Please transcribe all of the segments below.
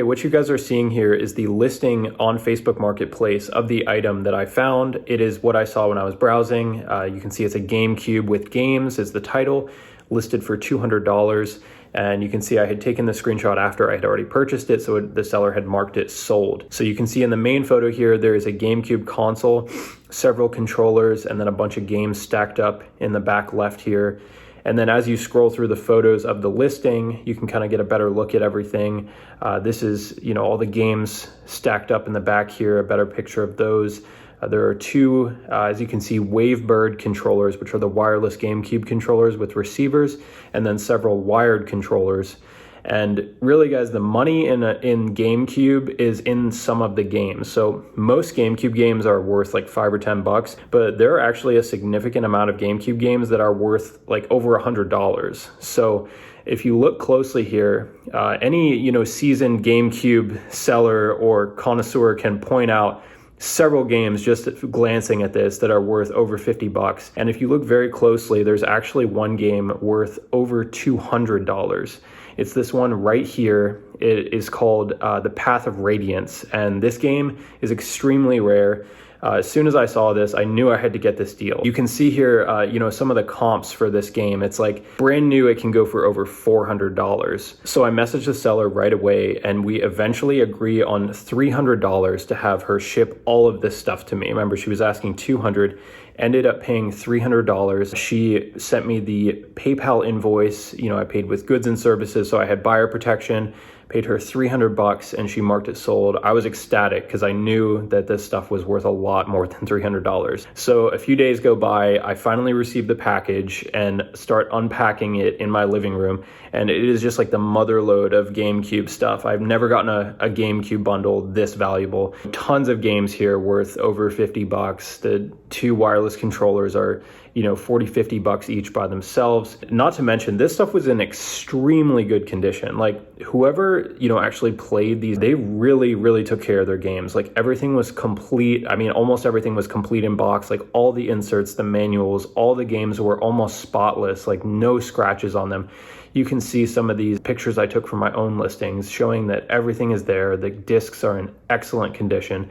What you guys are seeing here is the listing on Facebook Marketplace of the item that I found. It is what I saw when I was browsing. You can see it's a GameCube with games is the title, listed for $200. And you can see I had taken the screenshot after I had already purchased it, so the seller had marked it sold. So you can see in the main photo here, there is a GameCube console, several controllers, and then a bunch of games stacked up in the back left here. And then as you scroll through the photos of the listing, you can kind of get a better look at everything. This is, all the games stacked up in the back here, a better picture of those. There are two, as you can see, Wavebird controllers, which are the wireless GameCube controllers with receivers, and then several wired controllers. And really, guys, the money in GameCube is in some of the games. So most GameCube games are worth like $5 or $10, but there are actually a significant amount of GameCube games that are worth like over $100. So if you look closely here, any seasoned GameCube seller or connoisseur can point out several games just glancing at this that are worth over $50. And if you look very closely, there's actually one game worth over $200. It's this one right here. It is called The Path of Radiance, and this game is extremely rare. As soon as I saw this, I knew I had to get this deal. You can see here, some of the comps for this game. It's like brand new, it can go for over $400. So I messaged the seller right away, and we eventually agree on $300 to have her ship all of this stuff to me. Remember, she was asking $200, ended up paying $300. She sent me the PayPal invoice. I paid with goods and services, so I had buyer protection. Paid her $300 and she marked it sold. I was ecstatic because I knew that this stuff was worth a lot more than $300. So a few days go by, I finally received the package and start unpacking it in my living room. And it is just like the mother lode of GameCube stuff. I've never gotten a GameCube bundle this valuable. Tons of games here worth over $50. The two wireless controllers are $40, $50 each by themselves. Not to mention, this stuff was in extremely good condition. Like whoever, actually played these, they really, really took care of their games. Like everything was complete. I mean, almost everything was complete in box. Like all the inserts, the manuals, all the games were almost spotless, like no scratches on them. You can see some of these pictures I took from my own listings showing that everything is there. The discs are in excellent condition.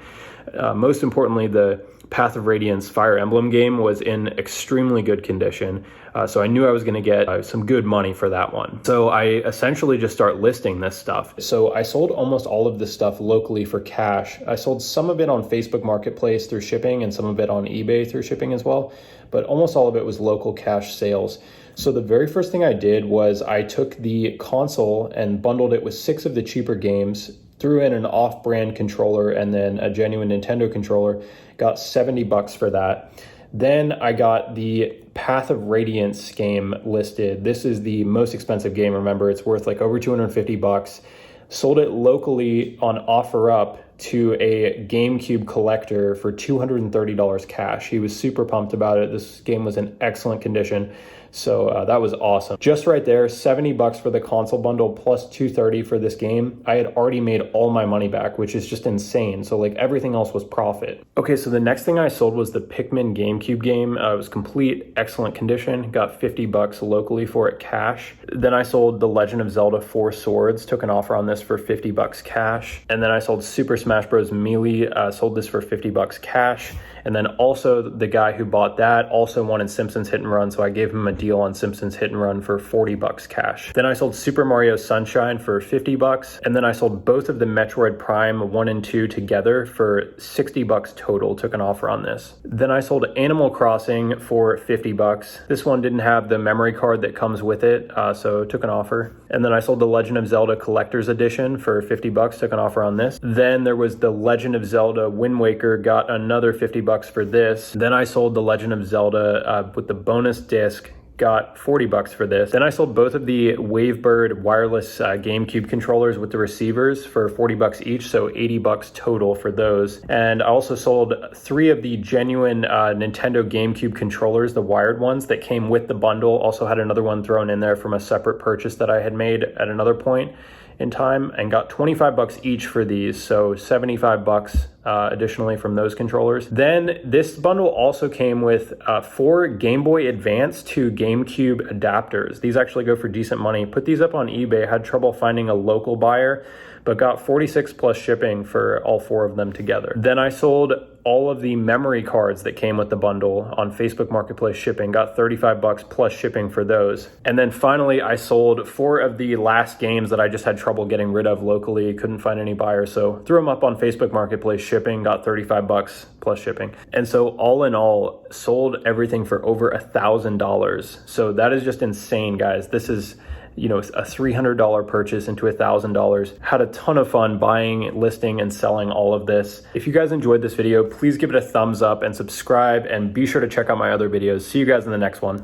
Most importantly, the Path of Radiance Fire Emblem game was in extremely good condition. So I knew I was going to get some good money for that one. So I essentially just start listing this stuff. So I sold almost all of this stuff locally for cash. I sold some of it on Facebook Marketplace through shipping and some of it on eBay through shipping as well. But almost all of it was local cash sales. So the very first thing I did was I took the console and bundled it with 6 of the cheaper games, threw in an off-brand controller and then a genuine Nintendo controller, got $70 for that. Then I got the Path of Radiance game listed. This is the most expensive game. Remember, it's worth like over $250. Sold it locally on OfferUp to a GameCube collector for $230 cash. He was super pumped about it. This game was in excellent condition. So that was awesome. Just right there, $70 for the console bundle plus $230 for this game. I had already made all my money back, which is just insane. So like everything else was profit. Okay, so the next thing I sold was the Pikmin GameCube game. It was complete, excellent condition. Got $50 locally for it cash. Then I sold The Legend of Zelda 4 Swords. Took an offer on this for $50 cash. And then I sold Super Smash Bros. Melee. Sold this for $50 cash. And then also the guy who bought that also wanted Simpsons Hit and Run, so I gave him a deal on Simpsons Hit and Run for $40 cash. Then I sold Super Mario Sunshine for $50, and then I sold both of the Metroid Prime 1 and 2 together for $60 total, took an offer on this. Then I sold Animal Crossing for $50. This one didn't have the memory card that comes with it, so took an offer. And then I sold the Legend of Zelda Collector's Edition for $50, took an offer on this. Then there was the Legend of Zelda Wind Waker, got another $50 for this. Then I sold the Legend of Zelda with the bonus disc, got $40 for this. Then I sold both of the Wavebird wireless GameCube controllers with the receivers for $40 each, so $80 total for those. And I also sold 3 of the genuine Nintendo GameCube controllers, the wired ones that came with the bundle. Also had another one thrown in there from a separate purchase that I had made at another point. in time and got 25 bucks each for these. So 75 bucks additionally from those controllers. Then this bundle also came with 4 Game Boy Advance to GameCube adapters. These actually go for decent money. Put these up on eBay, had trouble finding a local buyer, but got 46 plus shipping for all 4 of them together. Then I sold all of the memory cards that came with the bundle on Facebook Marketplace shipping, got 35 bucks plus shipping for those. And then finally, I sold 4 of the last games that I just had trouble getting rid of locally, couldn't find any buyers, so threw them up on Facebook Marketplace shipping, got 35 bucks plus shipping. And so all in all, sold everything for over $1,000. So that is just insane, guys. This is, you know, a $300 purchase into $1,000. Had a ton of fun buying, listing, and selling all of this. If you guys enjoyed this video, please give it a thumbs up and subscribe, and be sure to check out my other videos. See you guys in the next one.